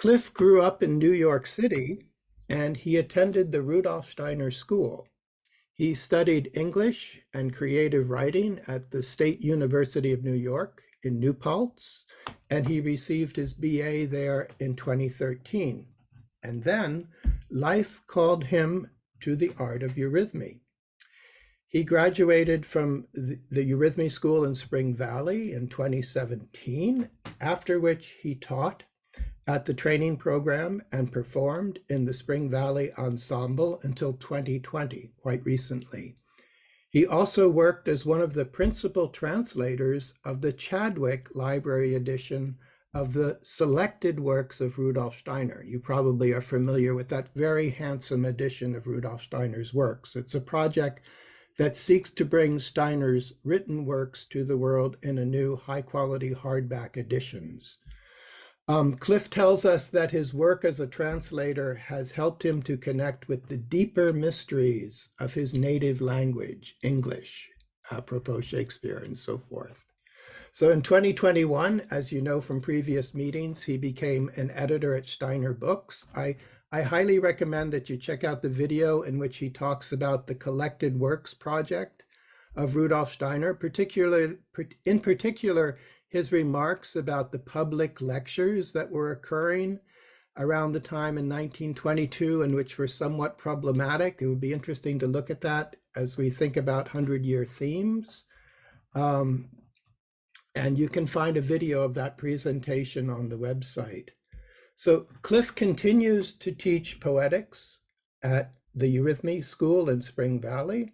Cliff grew up in New York City and he attended the Rudolf Steiner School. He studied English and creative writing at the State University of New York in New Paltz, and he received his BA there in 2013. And then life called him to the art of eurythmy. He graduated from the Eurythmy School in Spring Valley in 2017, after which he taught at the training program and performed in the Spring Valley Ensemble until 2020, quite recently. He also worked as one of the principal translators of the Chadwick Library edition of the selected works of Rudolf Steiner. You probably are familiar with that very handsome edition of Rudolf Steiner's works. It's a project that seeks to bring Steiner's written works to the world in a new high-quality hardback editions. Cliff tells us that his work as a translator has helped him to connect with the deeper mysteries of his native language, English, apropos Shakespeare and so forth. So in 2021, as you know from previous meetings, he became an editor at SteinerBooks. I highly recommend that you check out the video in which he talks about the Collected Works project of Rudolf Steiner, in particular, his remarks about the public lectures that were occurring around the time in 1922 and which were somewhat problematic. It would be interesting to look at that as we think about 100-year themes. And you can find a video of that presentation on the website. So Cliff continues to teach poetics at the Eurythmy School in Spring Valley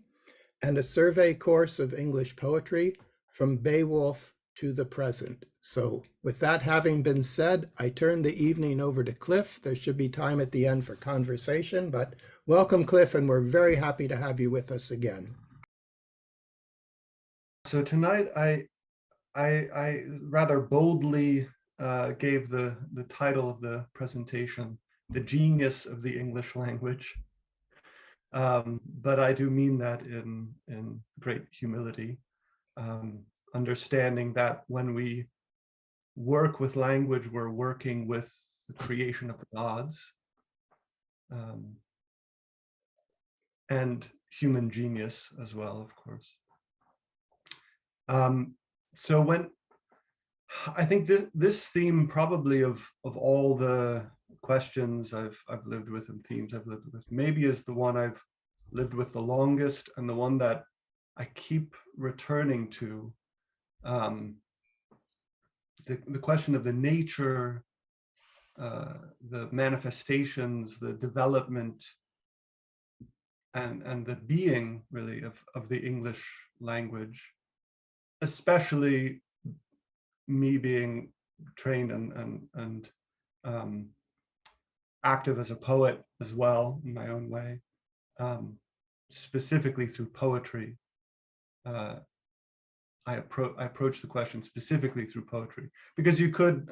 and a survey course of English poetry from Beowulf to the present. So with that having been said, I turn the evening over to Cliff. There should be time at the end for conversation, but welcome, Cliff, and we're very happy to have you with us again. So tonight I rather boldly gave the title of the presentation, The Genius of the English Language. But I do mean that in great humility. Understanding that when we work with language, we're working with the creation of the gods and human genius as well, of course. So when I think this theme probably of all the questions I've lived with and themes I've lived with, maybe is the one I've lived with the longest and the one that I keep returning to. The question of the nature, the manifestations, the development, and the being really of the English language, especially me being trained and active as a poet as well in my own way, specifically through poetry. I approach the question specifically through poetry, because you could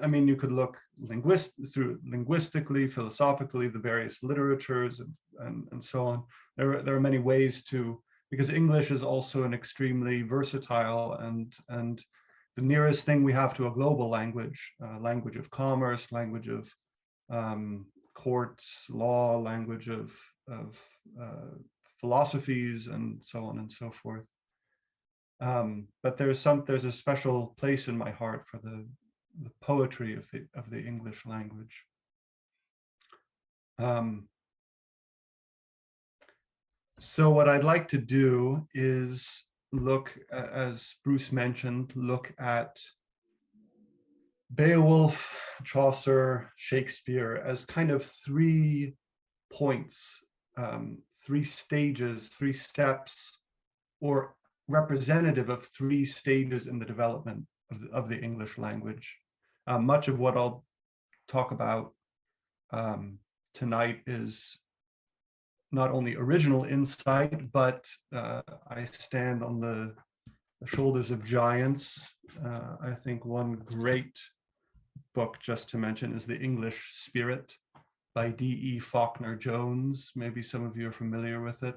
look linguistically, philosophically, the various literatures and so on. There are many ways to, because English is also an extremely versatile and the nearest thing we have to a global language, language of commerce, language of courts, law, language of philosophies, and so on and so forth. But there's a special place in my heart for the poetry of the English language. So what I'd like to do is look, as Bruce mentioned, look at Beowulf, Chaucer, Shakespeare as kind of 3 points, 3 stages, 3 steps, or representative of 3 stages in the development of the English language. Much of what I'll talk about tonight is not only original insight, but I stand on the shoulders of giants. I think one great book, just to mention, is The English Spirit by D.E. Faulkner Jones. Maybe some of you are familiar with it.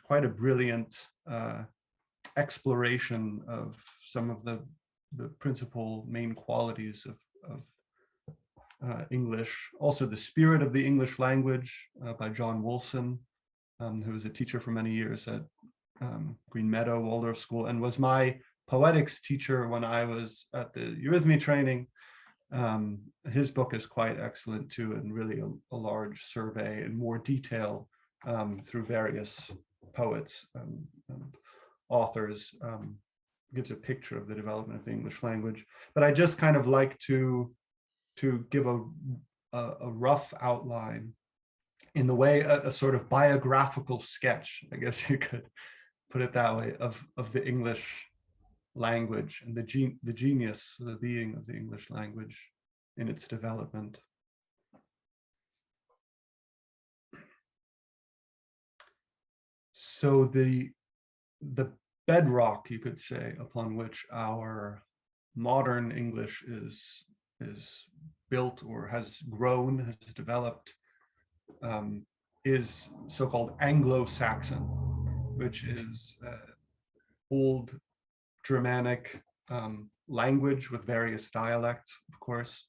Quite a brilliant exploration of some of the principal main qualities of English. Also, The Spirit of the English Language by John Wolson, who was a teacher for many years at Green Meadow Waldorf School and was my poetics teacher when I was at the eurythmy training. His book is quite excellent too, and really a large survey in more detail through various poets and authors, gives a picture of the development of the English language. But I just kind of like to give a rough outline in the way a sort of biographical sketch, I guess you could put it that way, of the English language and the genius, the being of the English language in its development. So the bedrock, you could say, upon which our modern English is built or has grown, has developed, is so-called Anglo-Saxon, which is old Germanic language with various dialects, of course,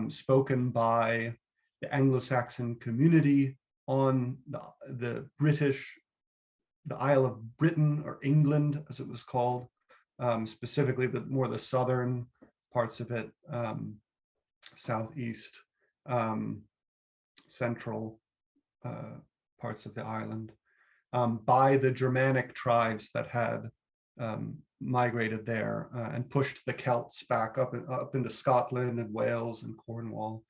spoken by the Anglo-Saxon community on the Isle of Britain, or England, as it was called, specifically the southern parts of it, southeast, central parts of the island, by the Germanic tribes that had migrated there and pushed the Celts back up into Scotland and Wales and Cornwall,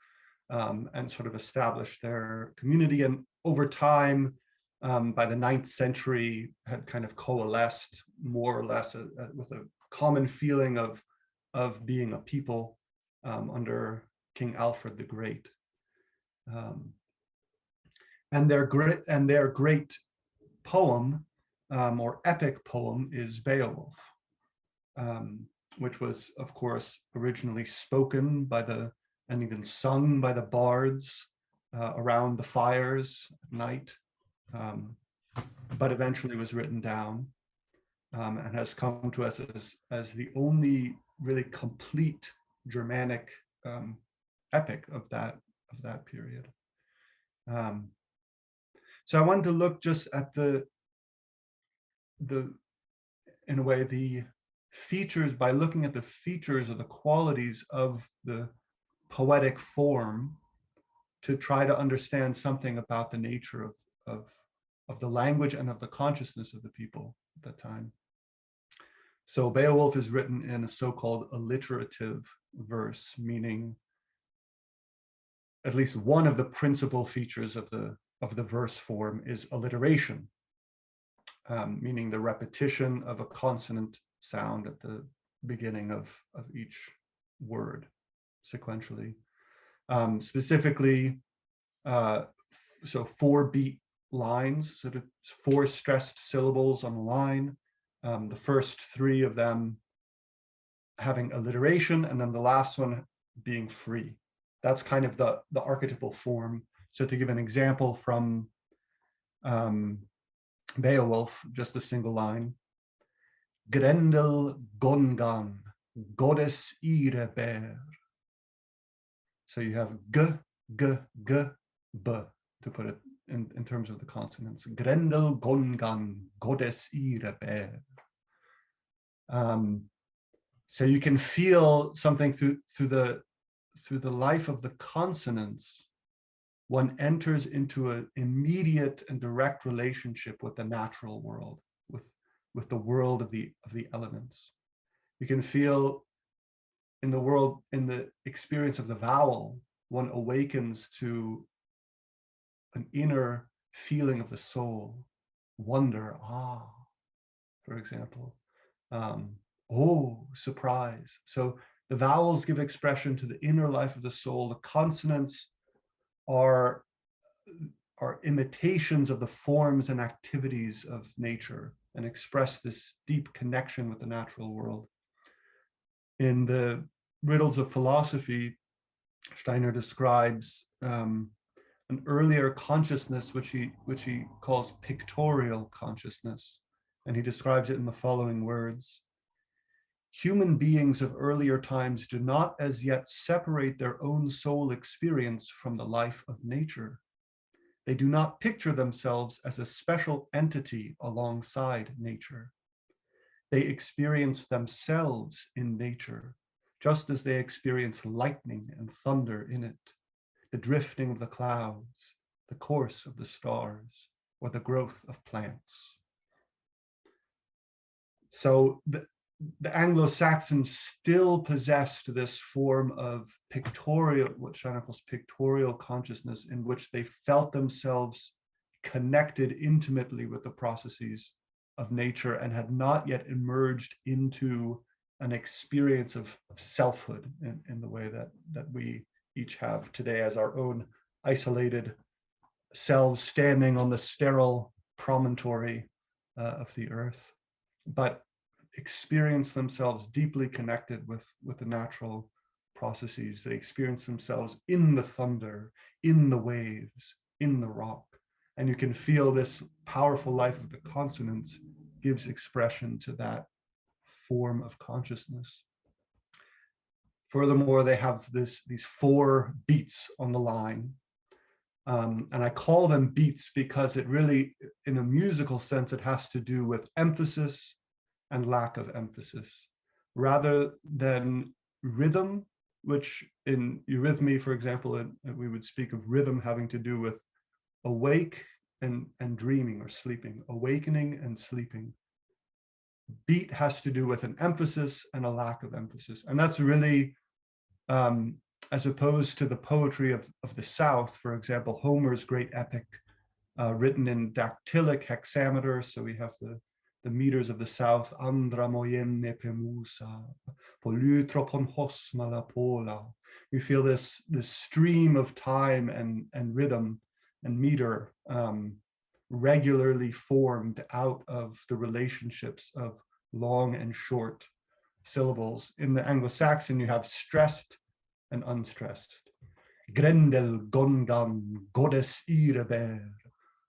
and sort of established their community. And over time, by the 9th century, had kind of coalesced more or less with a common feeling of being a people under King Alfred the Great. And their great poem, or epic poem, is Beowulf, which was, of course, originally spoken and even sung by the bards around the fires at night, but eventually was written down, and has come to us as the only really complete Germanic epic of that period. So I wanted to look just at the in a way the features, by looking at the features or the qualities of the poetic form, to try to understand something about the nature of the language and of the consciousness of the people at that time. So Beowulf is written in a so-called alliterative verse, meaning at least one of the principal features of the verse form is alliteration, meaning the repetition of a consonant sound at the beginning of each word sequentially. Specifically, so 4 beat lines, sort of 4 stressed syllables on a line, the first 3 of them having alliteration, and then the last one being free. That's kind of the archetypal form. So to give an example from Beowulf, just a single line: Grendel Gongan, goddess ire bear. So you have g, g, g, b, to put it in terms of the consonants. Grendel Gongan, goddess ire bear. So you can feel something through the life of the consonants. One enters into an immediate and direct relationship with the natural world, with the world of the elements. You can feel in the experience of the vowel, one awakens to an inner feeling of the soul, wonder, for example, oh, surprise. So the vowels give expression to the inner life of the soul. The consonants are imitations of the forms and activities of nature and express this deep connection with the natural world. In the Riddles of Philosophy, Steiner describes an earlier consciousness which he calls pictorial consciousness, and he describes it in the following words: human beings of earlier times do not as yet separate their own soul experience from the life of nature. They do not picture themselves as a special entity alongside nature. They experience themselves in nature, just as they experience lightning and thunder in it, the drifting of the clouds, the course of the stars, or the growth of plants. So the Anglo-Saxons still possessed this form of pictorial, what Steiner calls pictorial consciousness, in which they felt themselves connected intimately with the processes of nature and had not yet emerged into an experience of selfhood in the way that we each have today as our own isolated selves standing on the sterile promontory of the earth, but experience themselves deeply connected with the natural processes. They experience themselves in the thunder, in the waves, in the rock. And you can feel this powerful life of the consonants gives expression to that form of consciousness. Furthermore, they have these 4 beats on the line. And I call them beats because it really, in a musical sense, it has to do with emphasis and lack of emphasis, rather than rhythm, which in eurythmy, for example, we would speak of rhythm having to do with awake and dreaming or sleeping, awakening and sleeping. Beat has to do with an emphasis and a lack of emphasis. And that's really, as opposed to the poetry of the South, for example, Homer's great epic, written in dactylic hexameter. So we have the meters of the South, andra moyenne pemusa, polytropon hosma la pola. You feel this stream of time and rhythm and meter regularly formed out of the relationships of long and short syllables. In the Anglo-Saxon, you have stressed and unstressed. Grendel gongan goddess ireber,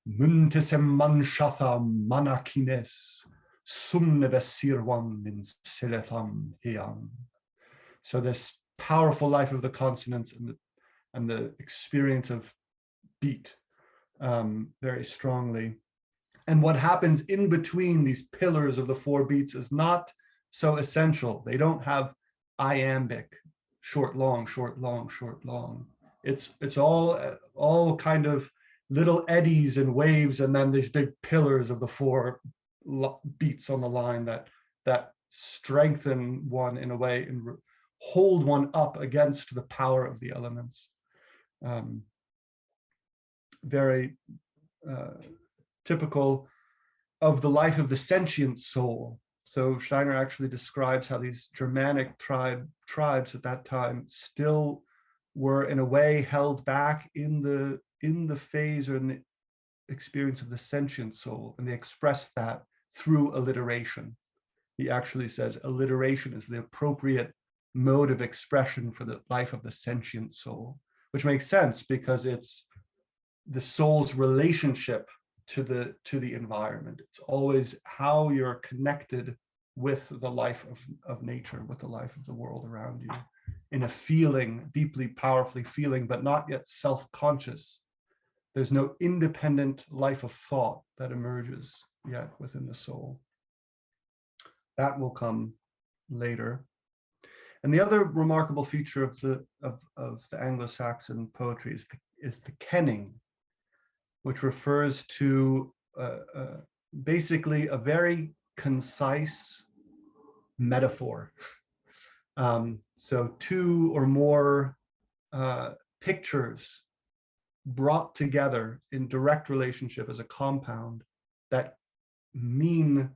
muntesem manshatham manakines, sumnebesirwan in siletham hiam. So this powerful life of the consonants and the experience of beat very strongly. And what happens in between these pillars of the 4 beats is not so essential. They don't have iambic, short, long, short, long, short, long. It's all kind of little eddies and waves, and then these big pillars of the 4 beats on the line that strengthen one in a way and hold one up against the power of the elements. Very typical of the life of the sentient soul. So Steiner actually describes how these Germanic tribes at that time still were in a way held back in the phase or in the experience of the sentient soul, and they expressed that through alliteration. He actually says alliteration is the appropriate mode of expression for the life of the sentient soul, which makes sense because it's the soul's relationship to the environment. It's always how you're connected with the life of nature, with the life of the world around you, in a feeling, deeply, powerfully feeling, but not yet self-conscious. There's no independent life of thought that emerges yet within the soul. That will come later. And the other remarkable feature of the Anglo-Saxon poetry is the kenning, which refers to basically a very concise metaphor. So 2 or more pictures brought together in direct relationship as a compound that mean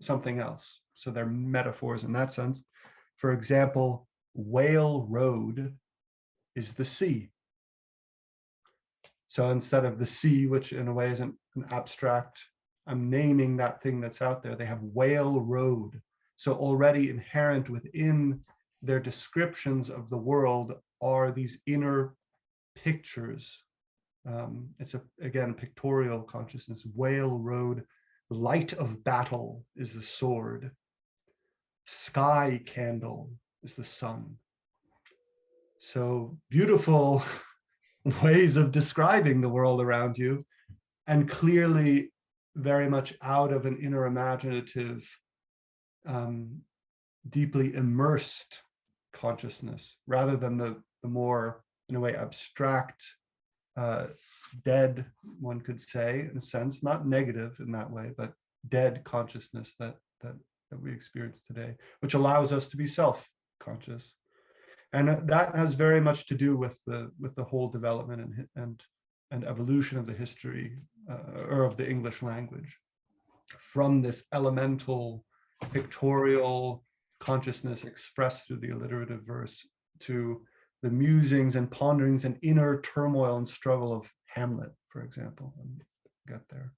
something else. So they're metaphors in that sense. For example, Whale Road is the sea. So instead of the sea, which in a way isn't an abstract, I'm naming that thing that's out there, they have Whale Road. So already inherent within their descriptions of the world are these inner pictures. It's again, pictorial consciousness. Whale Road, light of battle is the sword. sky candle is the sun. So beautiful ways of describing the world around you, and clearly very much out of an inner imaginative, deeply immersed consciousness, rather than the more, in a way, abstract, dead, one could say, in a sense, not negative in that way, but dead consciousness that we experience today, which allows us to be self-conscious. And that has very much to do with the whole development and evolution of the history, or of the English language, from this elemental pictorial consciousness expressed through the alliterative verse to the musings and ponderings and inner turmoil and struggle of Hamlet, for example, and get there.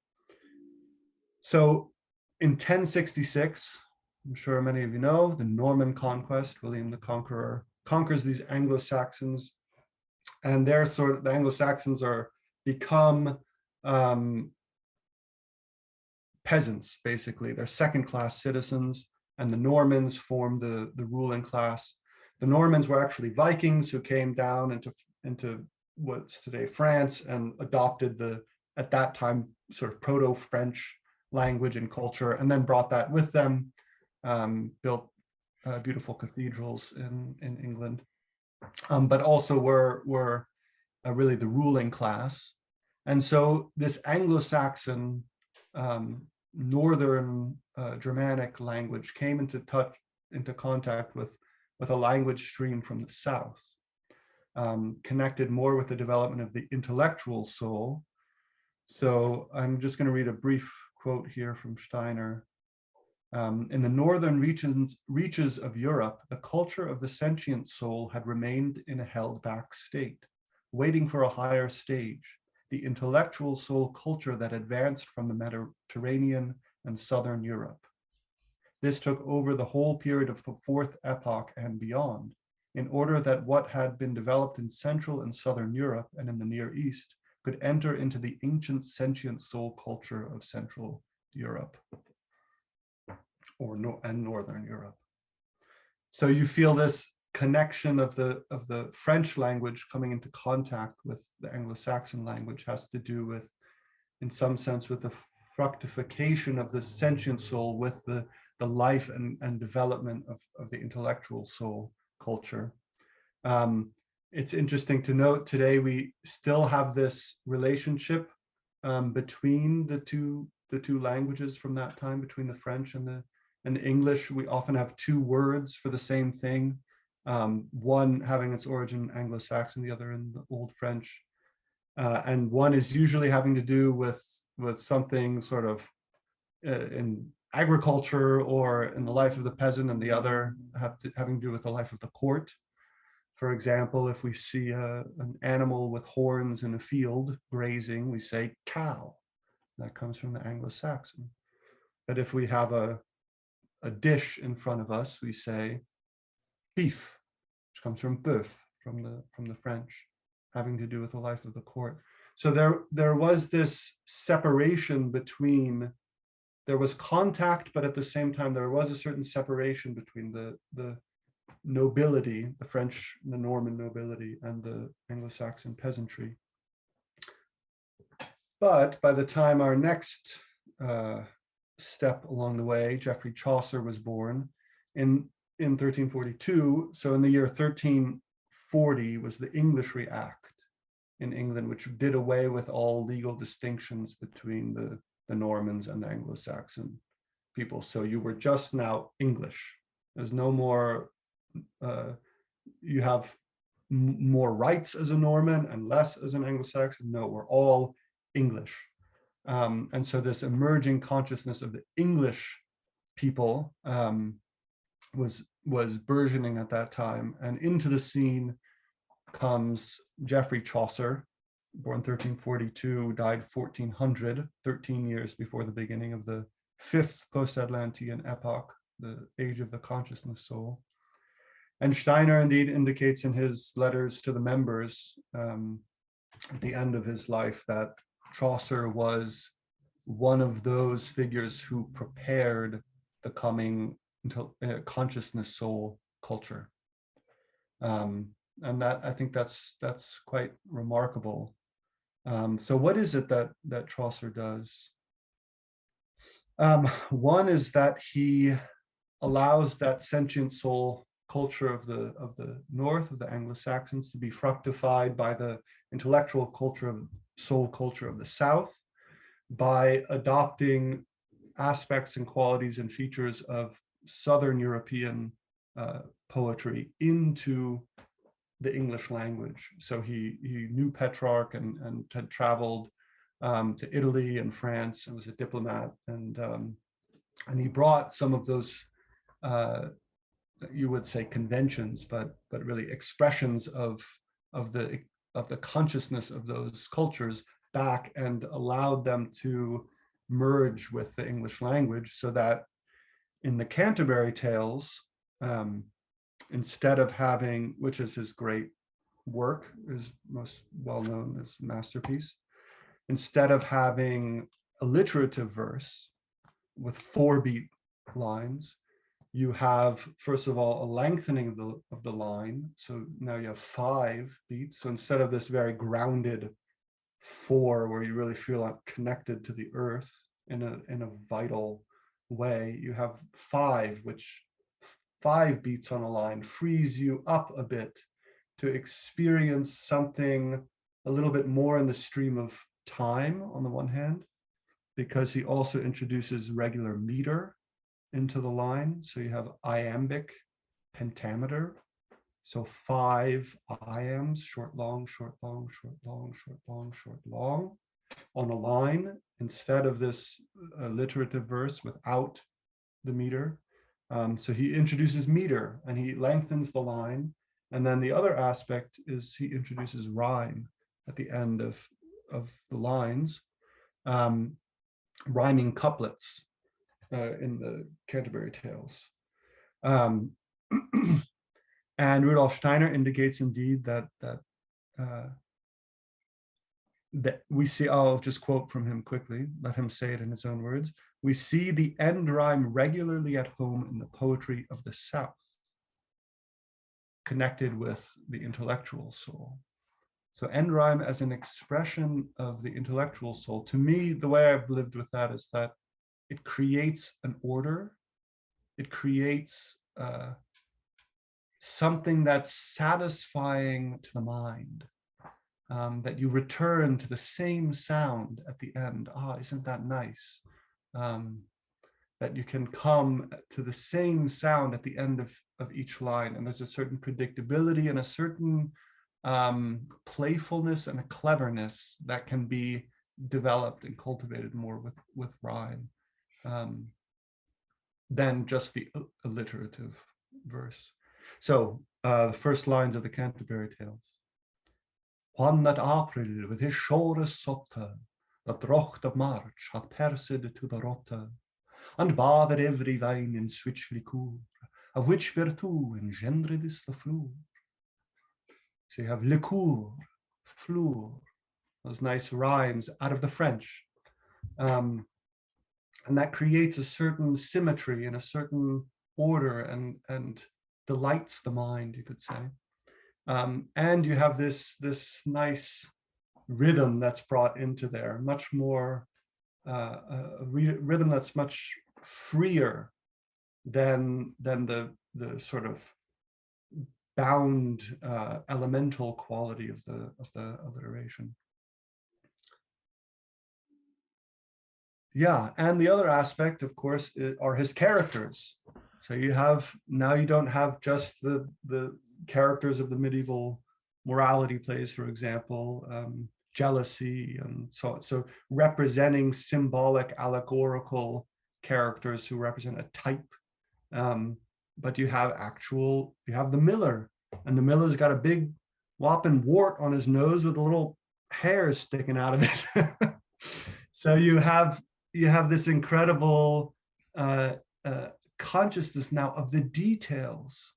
So in 1066, I'm sure many of you know, the Norman conquest, William the Conqueror conquers these Anglo-Saxons, and they're the Anglo-Saxons are become peasants, basically. They're second-class citizens, and the Normans form the ruling class. The Normans were actually Vikings who came down into what's today France and adopted at that time, sort of proto-French language and culture, and then brought that with them, built beautiful cathedrals in England, but also were really the ruling class. And so this Anglo-Saxon northern Germanic language came into contact with a language stream from the south, connected more with the development of the intellectual soul. So I'm just going to read a brief quote here from Steiner. In the northern reaches of Europe, the culture of the sentient soul had remained in a held back state, waiting for a higher stage, the intellectual soul culture that advanced from the Mediterranean and Southern Europe. This took over the whole period of the Fourth Epoch and beyond, in order that what had been developed in Central and Southern Europe and in the Near East could enter into the ancient sentient soul culture of Central Europe and Northern Europe. So you feel this connection of the French language coming into contact with the Anglo-Saxon language has to do with, in some sense, with the fructification of the sentient soul with the life and development of the intellectual soul culture. It's interesting to note today we still have this relationship between the two languages from that time, between the French and the English. We often have two words for the same thing, one having its origin in Anglo-Saxon, the other in the Old French, and one is usually having to do with something sort of in agriculture or in the life of the peasant, and the other having to do with the life of the court. For example, if we see an animal with horns in a field grazing, we say cow. That comes from the Anglo-Saxon. But if we have a dish in front of us, we say beef, which comes from boeuf, from the French, having to do with the life of the court. So there was this separation between, there was contact, but at the same time there was a certain separation between the nobility, the French, the Norman nobility, and the Anglo-Saxon peasantry. But by the time our next step along the way, Geoffrey Chaucer was born in 1342. So in the year 1340 was the Englishry Act in England, which did away with all legal distinctions between the Normans and the Anglo-Saxon people. So you were just now English. There's no more, you have more rights as a Norman and less as an Anglo-Saxon. No, we're all English. And so this emerging consciousness of the English people was burgeoning at that time. And into the scene comes Geoffrey Chaucer, born 1342, died 1400, 13 years before the beginning of the fifth post-Atlantean epoch, the age of the consciousness soul. And Steiner indeed indicates in his letters to the members at the end of his life that Chaucer was one of those figures who prepared the coming consciousness, soul, culture. And that, I think that's quite remarkable. So what is it that Chaucer does? One is that he allows that sentient soul culture of the north, of the Anglo-Saxons, to be fructified by the intellectual culture of soul culture of the south, by adopting aspects and qualities and features of Southern European poetry into the English language. So he knew Petrarch and had traveled to Italy and France and was a diplomat, and he brought some of those you would say conventions, but really expressions of the consciousness of those cultures back, and allowed them to merge with the English language, so that in the Canterbury Tales, instead of having, which is his great work, his most well-known, his masterpiece, instead of having alliterative verse with 4-beat lines, you have, first of all, a lengthening of the line. So now you have 5 beats. So instead of this very grounded 4, where you really feel connected to the earth in a vital way, you have 5, which 5 beats on a line frees you up a bit to experience something a little bit more in the stream of time on the one hand, because he also introduces regular meter into the line. So you have iambic pentameter. So 5 iambs, short, long, short, long, short, long, short, long, short, long, on a line, instead of this alliterative verse without the meter. So he introduces meter and he lengthens the line. And then the other aspect is he introduces rhyme at the end of the lines, rhyming couplets in the Canterbury Tales. And Rudolf Steiner indicates indeed that we see, I'll just quote from him quickly, let him say it in his own words. We see the end rhyme regularly at home in the poetry of the South, connected with the intellectual soul. So end rhyme as an expression of the intellectual soul. To me, the way I've lived with that is that it creates an order. It creates something that's satisfying to the mind, that you return to the same sound at the end. Ah, isn't that nice? That you can come to the same sound at the end of each line. And there's a certain predictability and a certain playfulness and a cleverness that can be developed and cultivated more with rhyme than just the alliterative verse. So the first lines of the Canterbury Tales. One that April with his shores sotta, that drocht of March hath persed to the rotta, and bathed every vine in switch liqueur, of which virtue engendred is the floor. So you have liqueur, flour, those nice rhymes out of the French. And that creates a certain symmetry and a certain order and delights the mind, you could say. And you have this nice rhythm that's brought into there, much more, a rhythm that's much freer than the sort of bound elemental quality of the alliteration. Yeah, and the other aspect, of course, are his characters. So you don't have just the characters of the medieval morality plays, for example, jealousy and so on. So representing symbolic, allegorical characters who represent a type. But you have the miller, and the miller's got a big whopping wart on his nose with a little hair sticking out of it. So you have this incredible consciousness now of the details,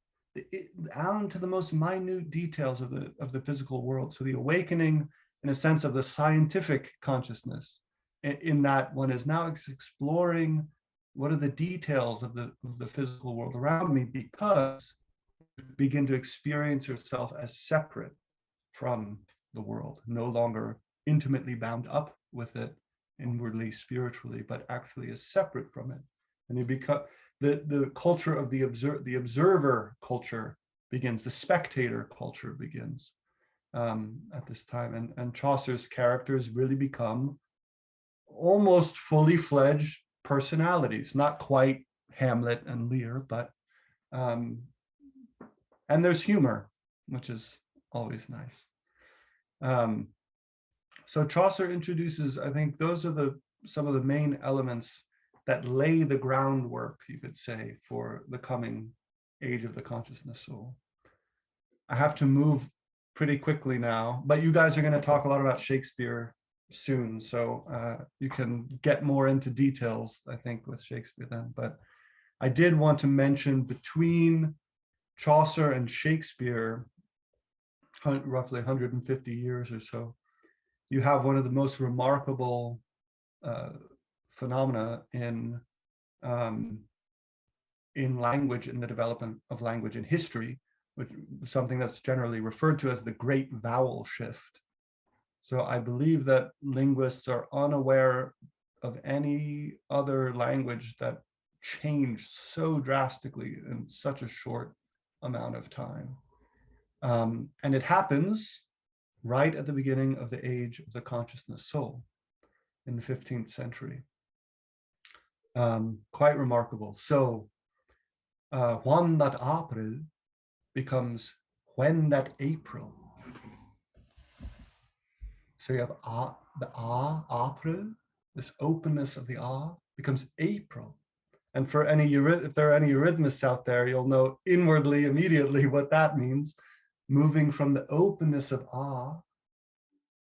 down to the most minute details of the physical world. So the awakening, in a sense, of the scientific consciousness, in that one is now exploring What are the details of the physical world around me? Because you begin to experience yourself as separate from the world, no longer intimately bound up with it inwardly, spiritually, but actually as separate from it. And you become the culture of the observer culture begins, the spectator culture begins at this time. And Chaucer's characters really become almost fully fledged personalities, not quite Hamlet and Lear, but and there's humor, which is always nice. So Chaucer introduces, I think those are some of the main elements that lay the groundwork, you could say, for the coming age of the consciousness soul. I have to move pretty quickly now, but you guys are going to talk a lot about Shakespeare soon, so you can get more into details, I think, with Shakespeare then. But I did want to mention between Chaucer and Shakespeare, roughly 150 years or so, you have one of the most remarkable phenomena in language, in the development of language in history, which is something that's generally referred to as the great vowel shift. So I believe that linguists are unaware of any other language that changed so drastically in such a short amount of time. And it happens right at the beginning of the age of the consciousness soul in the 15th century. Quite remarkable. So Juan that April becomes when that April. So you have the April, this openness of the becomes April. And for if there are any eurythmists out there, you'll know inwardly immediately what that means. Moving from the openness of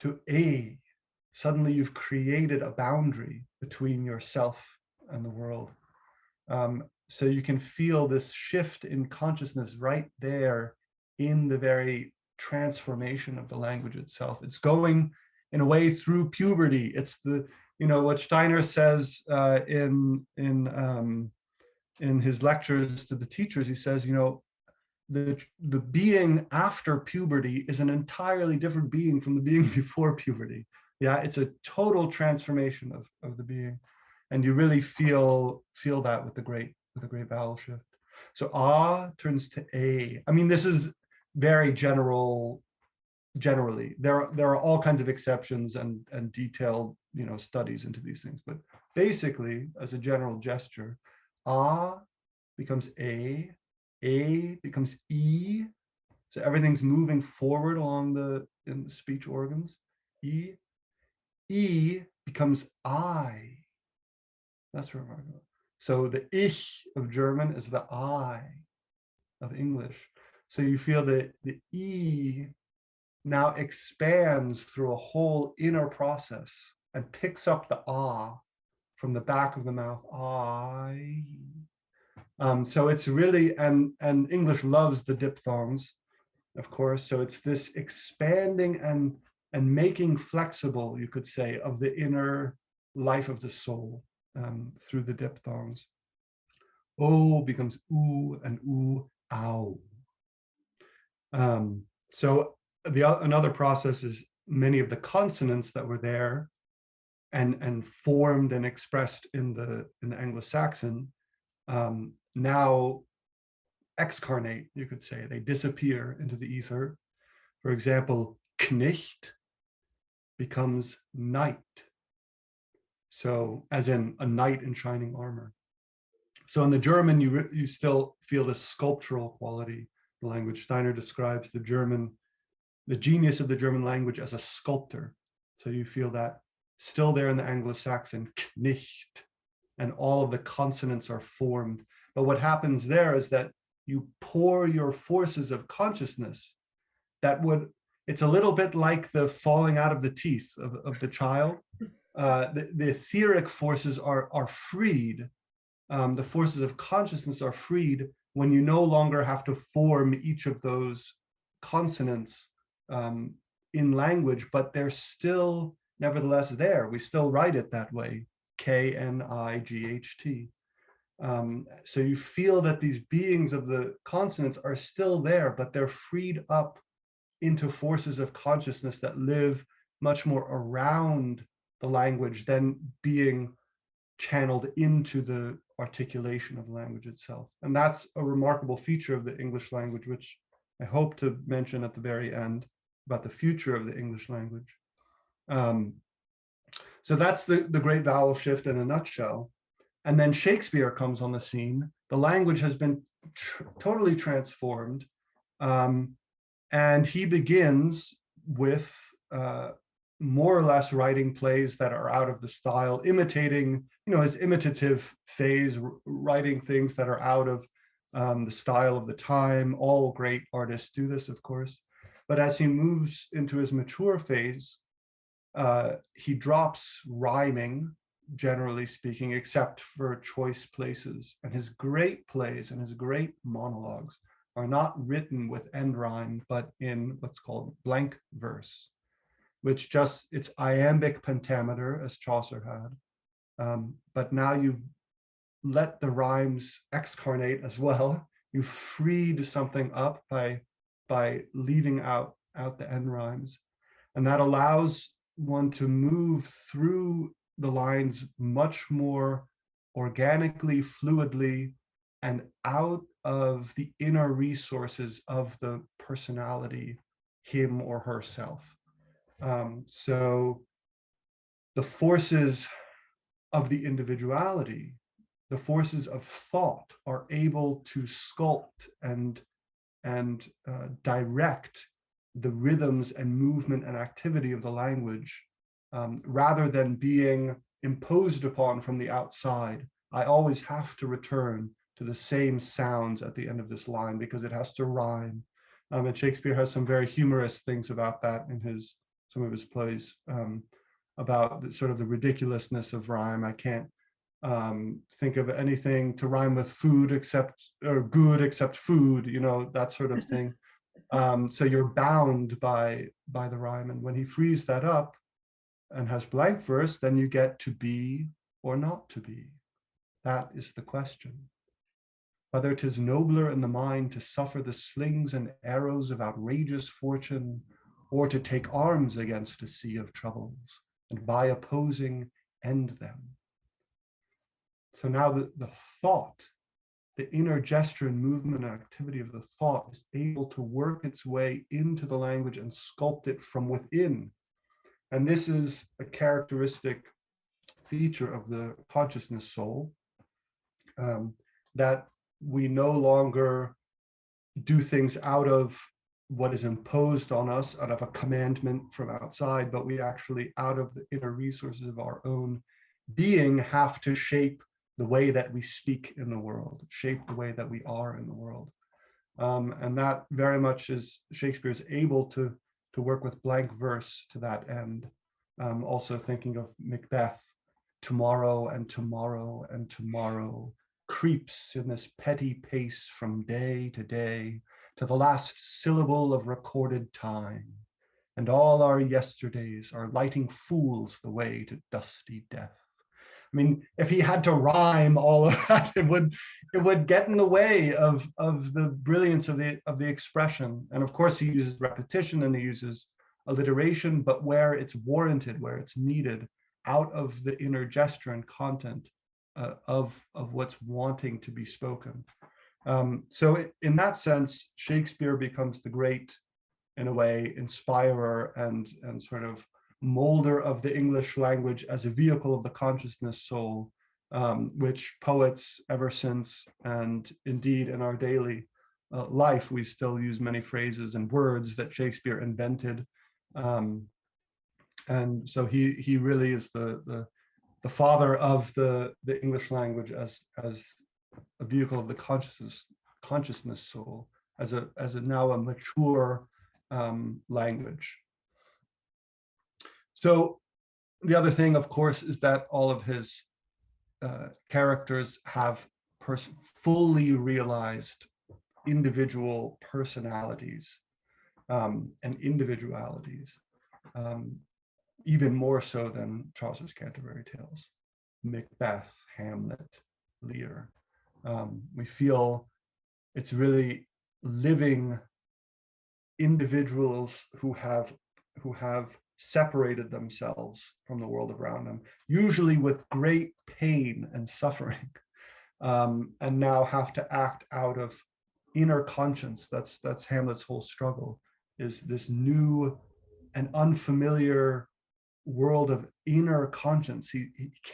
to A. Suddenly you've created a boundary between yourself and the world. So you can feel this shift in consciousness right there in the very transformation of the language itself. It's going in a way through puberty. It's what Steiner says in his lectures to the teachers. He says, the being after puberty is an entirely different being from the being before puberty. Yeah, it's a total transformation of the being, and you really feel that with the great vowel shift. So turns to A. I mean, this is very general. Generally, there are all kinds of exceptions and detailed studies into these things, but basically, as a general gesture, becomes A becomes E. So everything's moving forward along in the speech organs. E becomes I. That's remarkable. So the Ich of German is the I of English. So you feel that the E now expands through a whole inner process and picks up the from the back of the mouth. I. So it's really, and English loves the diphthongs, of course. So it's this expanding and making flexible, you could say, of the inner life of the soul through the diphthongs. O becomes oo, and oo, ow. So another process is many of the consonants that were there and formed and expressed in the Anglo-Saxon now excarnate, you could say. They disappear into the ether. For example, Knecht becomes knight. So as in a knight in shining armor. So in the German, you still feel this sculptural quality. The language Steiner describes the genius of the German language as a sculptor. So you feel that still there in the Anglo-Saxon, Knecht, and all of the consonants are formed. But what happens there is that you pour your forces of consciousness it's a little bit like the falling out of the teeth of the child. The etheric forces are freed. The forces of consciousness are freed when you no longer have to form each of those consonants in language, but they're still nevertheless there. We still write it that way, Knight. So you feel that these beings of the consonants are still there, but they're freed up into forces of consciousness that live much more around the language than being channeled into the articulation of the language itself. And that's a remarkable feature of the English language, which I hope to mention at the very end about the future of the English language. So that's the great vowel shift in a nutshell. And then Shakespeare comes on the scene. The language has been totally transformed. And he begins with more or less writing plays that are out of the style, imitating, his imitative phase, writing things that are out of the style of the time. All great artists do this, of course. But as he moves into his mature phase, he drops rhyming, generally speaking, except for choice places. And his great plays and his great monologues are not written with end rhyme, but in what's called blank verse, which it's iambic pentameter, as Chaucer had. But now you've let the rhymes excarnate as well. You've freed something up by leaving out the end rhymes. And that allows one to move through the lines much more organically, fluidly, and out of the inner resources of the personality, him or herself. So the forces of the individuality, the forces of thought, are able to sculpt and direct the rhythms and movement and activity of the language, rather than being imposed upon from the outside. I always have to return to the same sounds at the end of this line because it has to rhyme. And Shakespeare has some very humorous things about that in some of his plays, about the ridiculousness of rhyme. I can't think of anything to rhyme with food or good except food, that sort of thing. So you're bound by the rhyme. And when he frees that up and has blank verse, then you get to be or not to be. That is the question. Whether 'tis nobler in the mind to suffer the slings and arrows of outrageous fortune, or to take arms against a sea of troubles, and by opposing end them. So now the thought, the inner gesture and movement and activity of the thought is able to work its way into the language and sculpt it from within. And this is a characteristic feature of the consciousness soul, that we no longer do things out of what is imposed on us, out of a commandment from outside, but we actually, out of the inner resources of our own being, have to shape the way that we speak in the world, shape the way that we are in the world. And that very much is Shakespeare is able to work with blank verse to that end. Also thinking of Macbeth, tomorrow and tomorrow and tomorrow creeps in this petty pace from day to day to the last syllable of recorded time, and all our yesterdays are lighting fools the way to dusty death. I mean, if he had to rhyme all of that, it would get in the way of the brilliance of the expression. And of course, he uses repetition and he uses alliteration, but where it's warranted, where it's needed, out of the inner gesture and content of what's wanting to be spoken. So in that sense, Shakespeare becomes the great, in a way, inspirer and sort of molder of the English language as a vehicle of the consciousness soul, which poets ever since, and indeed in our daily life, we still use many phrases and words that Shakespeare invented. And so he really is the father of the English language as a vehicle of the consciousness soul, as a now a mature language. So the other thing, of course, is that all of his characters have fully realized individual personalities and individualities, even more so than Chaucer's Canterbury Tales, Macbeth, Hamlet, Lear. We feel it's really living individuals who have separated themselves from the world around them, usually with great pain and suffering, and now have to act out of inner conscience. That's Hamlet's whole struggle, is this new and unfamiliar world of inner conscience. He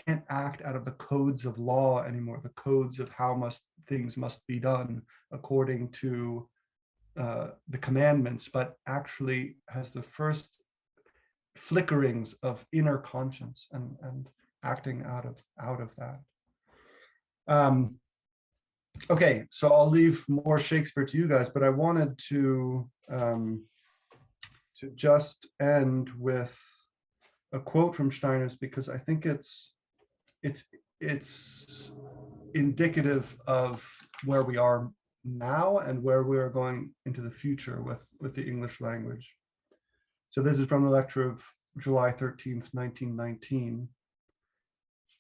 can't act out of the codes of law anymore, the codes of how things must be done according to the commandments, but actually has the first flickerings of inner conscience and acting out of that. Okay, so I'll leave more Shakespeare to you guys, but I wanted to just end with a quote from Steiner's, because I think it's indicative of where we are now and where we are going into the future with the English language. So this is from the lecture of July 13th, 1919.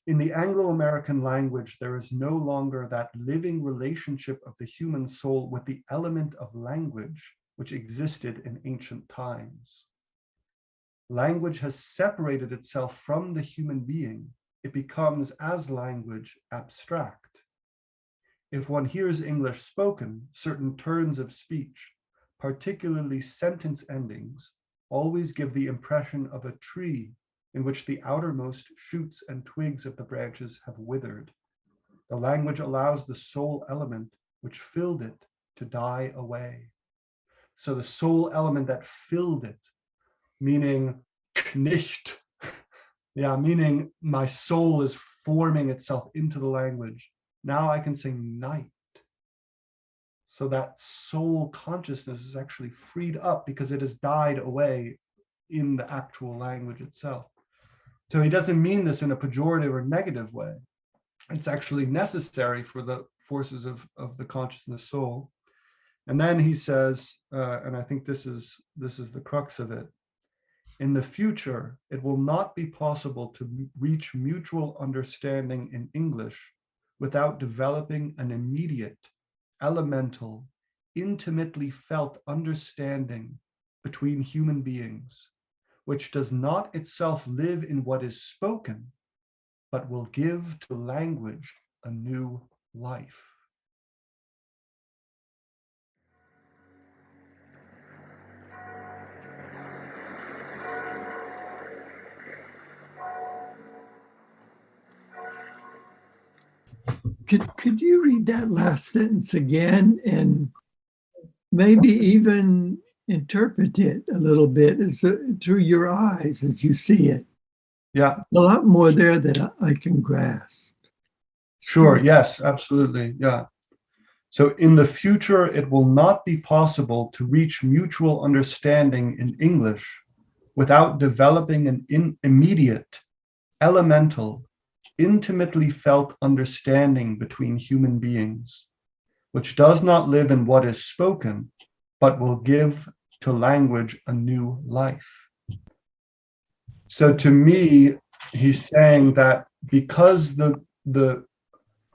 In the Anglo-American language, there is no longer that living relationship of the human soul with the element of language which existed in ancient times. Language has separated itself from the human being. It becomes, as language, abstract. If one hears English spoken, certain turns of speech, particularly sentence endings, always give the impression of a tree in which the outermost shoots and twigs of the branches have withered. The language allows the soul element which filled it to die away. So the soul element that filled it, meaning nicht, yeah, meaning my soul is forming itself into the language. Now I can sing night. So that soul consciousness is actually freed up because it has died away in the actual language itself. So he doesn't mean this in a pejorative or negative way. It's actually necessary for the forces of the consciousness soul. And then he says, and I think this is the crux of it, in the future, it will not be possible to reach mutual understanding in English without developing an immediate, elemental, intimately felt understanding between human beings, which does not itself live in what is spoken, but will give to language a new life. Could you read that last sentence again and maybe even interpret it a little bit through your eyes as you see it? Yeah. A lot more there that I can grasp. Sure. Yes, absolutely. Yeah. So in the future, it will not be possible to reach mutual understanding in English without developing an immediate, elemental, intimately felt understanding between human beings, which does not live in what is spoken, but will give to language a new life. So to me, he's saying that because the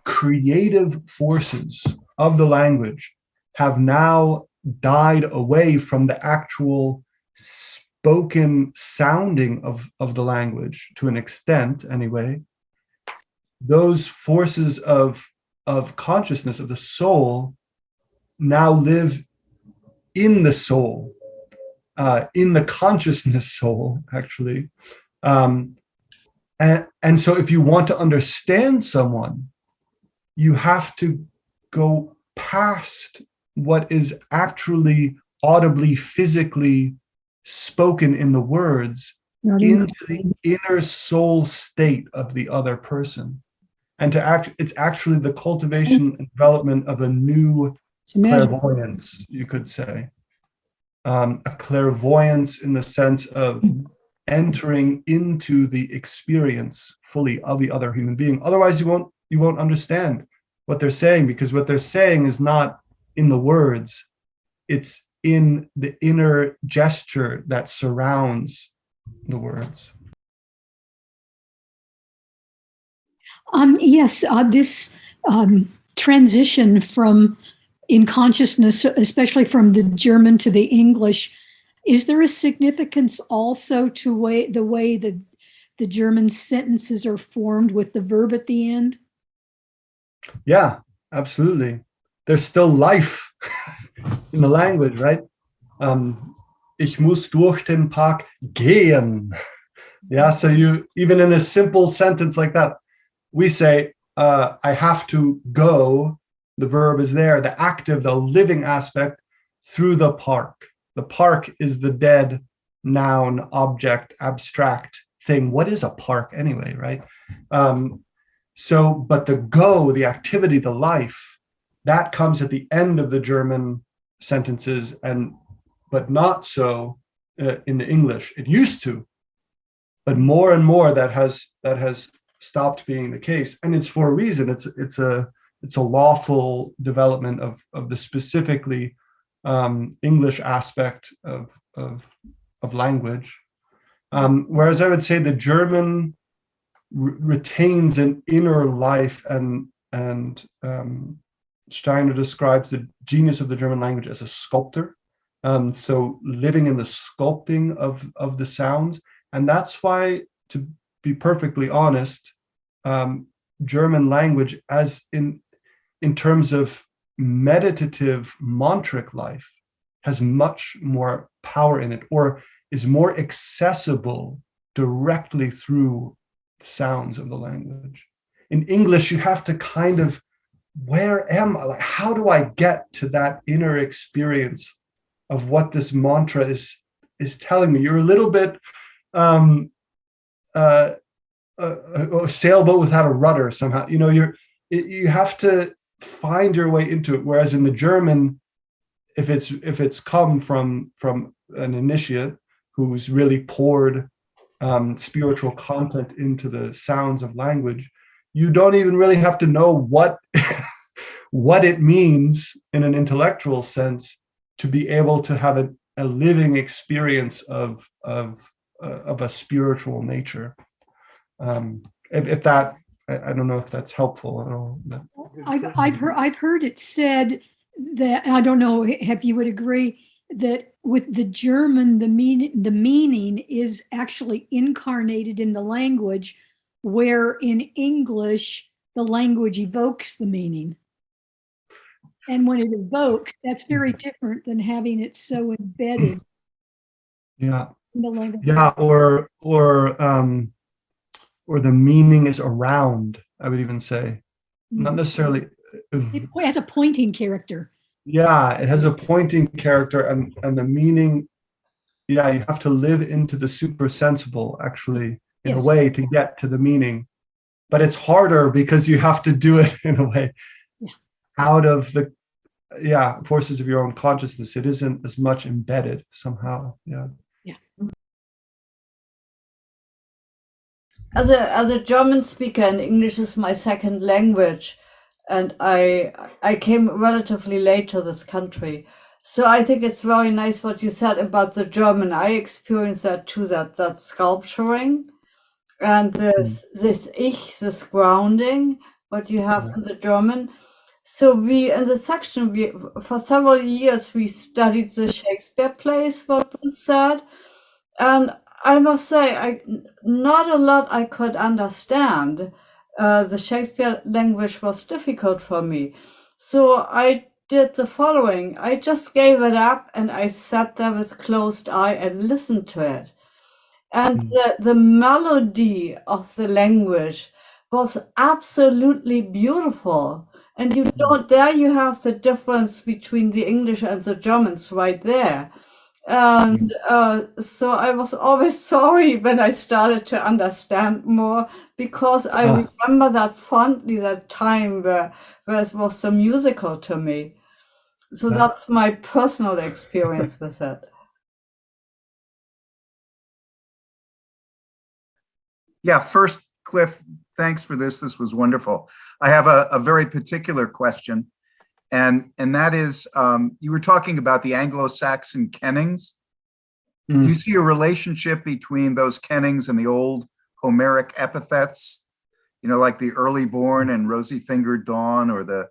creative forces of the language have now died away from the actual spoken sounding of the language, to an extent anyway, those forces of consciousness, of the soul, now live in the soul, in the consciousness soul, actually. And so if you want to understand someone, you have to go past what is actually audibly, physically spoken in the words into the inner soul state of the other person. And it's actually the cultivation and development of a new clairvoyance, you could say. A clairvoyance in the sense of entering into the experience fully of the other human being. Otherwise, you won't understand what they're saying, because what they're saying is not in the words, it's in the inner gesture that surrounds the words. Yes, this transition from in consciousness, especially from the German to the English, is there a significance also to the way that the German sentences are formed with the verb at the end? Yeah, absolutely. There's still life in the language, right? Ich muss durch den Park gehen. Yeah, so you, even in a simple sentence like that, we say, I have to go. The verb is there, the active, the living aspect, through the park. The park is the dead noun, object, abstract thing. What is a park anyway, right? But the go, the activity, the life, that comes at the end of the German sentences, but not so in the English. It used to, but more and more that has stopped being the case, and it's for a reason. It's a lawful development of the specifically English aspect of language, whereas I would say the German retains an inner life, and Steiner describes the genius of the German language as a sculptor. So living in the sculpting of the sounds, and that's why, to be perfectly honest, German language, as in terms of meditative mantric life, has much more power in it, or is more accessible directly through the sounds of the language. In English, you have to kind of, where am I? Like, how do I get to that inner experience of what this mantra is telling me? You're a little bit a sailboat without a rudder somehow. You know, you have to find your way into it. Whereas in the German, if it's come from an initiate who's really poured spiritual content into the sounds of language, you don't even really have to know what what it means in an intellectual sense to be able to have a living experience of a spiritual nature. If that, I don't know if that's helpful at all. I've heard it said that, I don't know if you would agree, that with the German, the meaning is actually incarnated in the language, where in English, the language evokes the meaning. And when it evokes, that's very different than having it so embedded. Yeah. In the language. Yeah, or the meaning is around, I would even say. Not necessarily. It has a pointing character. Yeah, it has a pointing character, and the meaning, yeah, you have to live into the super sensible, actually, in a way, to get to the meaning. But it's harder because you have to do it in a way out of the forces of your own consciousness. It isn't as much embedded somehow. Yeah. As a German speaker, and English is my second language, and I came relatively late to this country. So I think it's very nice what you said about the German. I experienced that too, that sculpturing and this this grounding, what you have in the German. So we, in the section, for several years, we studied the Shakespeare plays, what was said. And I must say, not a lot I could understand. The Shakespeare language was difficult for me. So I did the following. I just gave it up, and I sat there with closed eye and listened to it. And the melody of the language was absolutely beautiful. And there you have the difference between the English and the Germans right there. And so I was always sorry when I started to understand more, because I remember that fondly, that time where it was so musical to me. So that's my personal experience with it. Yeah, first, Cliff, thanks for this. This was wonderful. I have a very particular question, and that is, you were talking about the Anglo-Saxon kennings. Do you see a relationship between those kennings and the old Homeric epithets, you know, like the early born and rosy-fingered dawn, or the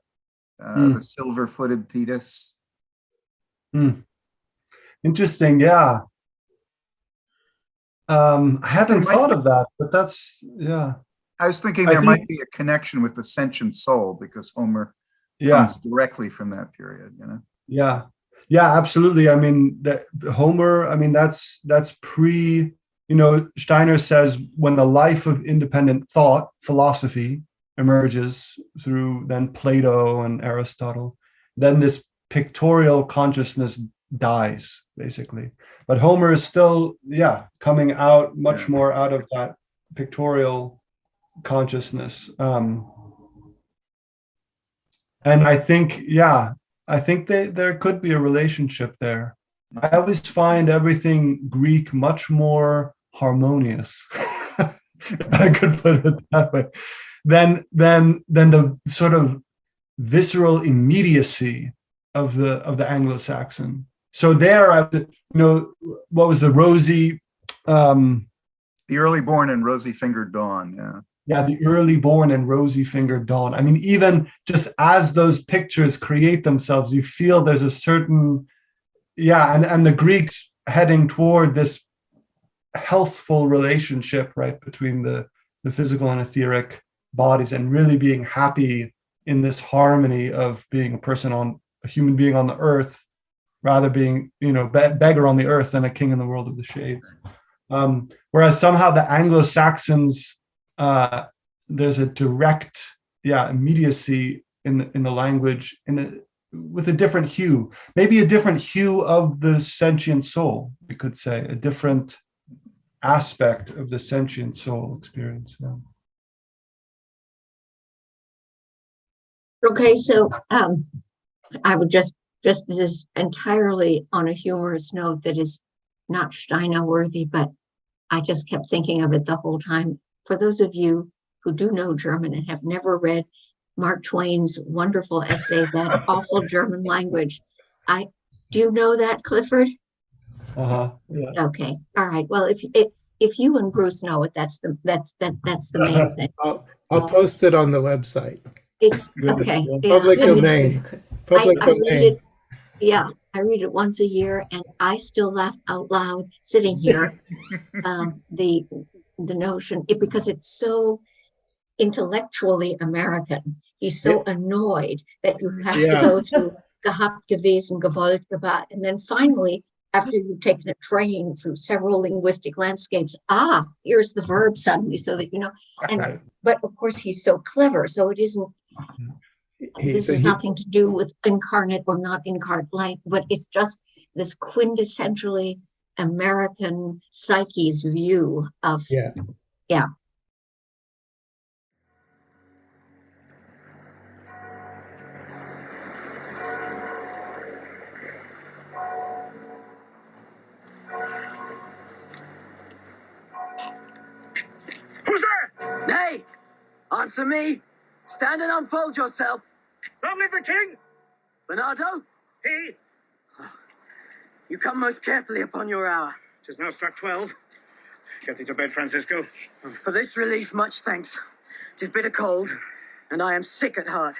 the silver-footed Thetis. Interesting, yeah. I hadn't thought of that, but that's, yeah. I was thinking there might be a connection with the sentient soul because Homer comes directly from that period, you know? Yeah, yeah, absolutely. I mean, Homer, I mean, that's pre, you know, Steiner says when the life of independent thought, philosophy, emerges through then Plato and Aristotle, then this pictorial consciousness dies, basically. But Homer is still, coming out much more out of that pictorial consciousness. And I think, there could be a relationship there. I always find everything Greek much more harmonious. I could put it that way. Than the sort of visceral immediacy of the Anglo-Saxon. So there, what was the rosy? The early born and rosy-fingered dawn, Yeah, the early born and rosy-fingered dawn. I mean, even just as those pictures create themselves, you feel there's a certain, and the Greeks heading toward this healthful relationship, right, between the physical and etheric bodies, and really being happy in this harmony of being a human being on the earth, rather being, beggar on the earth than a king in the world of the shades. Whereas somehow the Anglo-Saxons, there's a direct, immediacy in the language, with a different hue, maybe a different hue of the sentient soul, we could say, a different aspect of the sentient soul experience. Yeah. Okay, so I would just this is entirely on a humorous note that is not Steiner worthy, but I just kept thinking of it the whole time. For those of you who do know German and have never read Mark Twain's wonderful essay, That Awful German Language, do you know that, Clifford? Yeah. Okay, all right. Well, if you and Bruce know it, that's the main thing. I'll post it on the website. It's okay. Public domain. Public domain. I read it once a year, and I still laugh out loud sitting here. The notion, because it's so intellectually American. He's so annoyed that you have to go through gehabt, gewesen, gewollt, gebat, and then finally, after you've taken a train through several linguistic landscapes, here's the verb suddenly, so that you know. And but of course, he's so clever, so it isn't. This has nothing to do with incarnate or not incarnate, but it's just this quintessentially American psyche's view of Who's there? Nay, answer me. Stand and unfold yourself. Long live the king! Bernardo? He? You come most carefully upon your hour. 'Tis now struck 12. Get thee to bed, Francisco. For this relief, much thanks. 'Tis bitter cold, and I am sick at heart.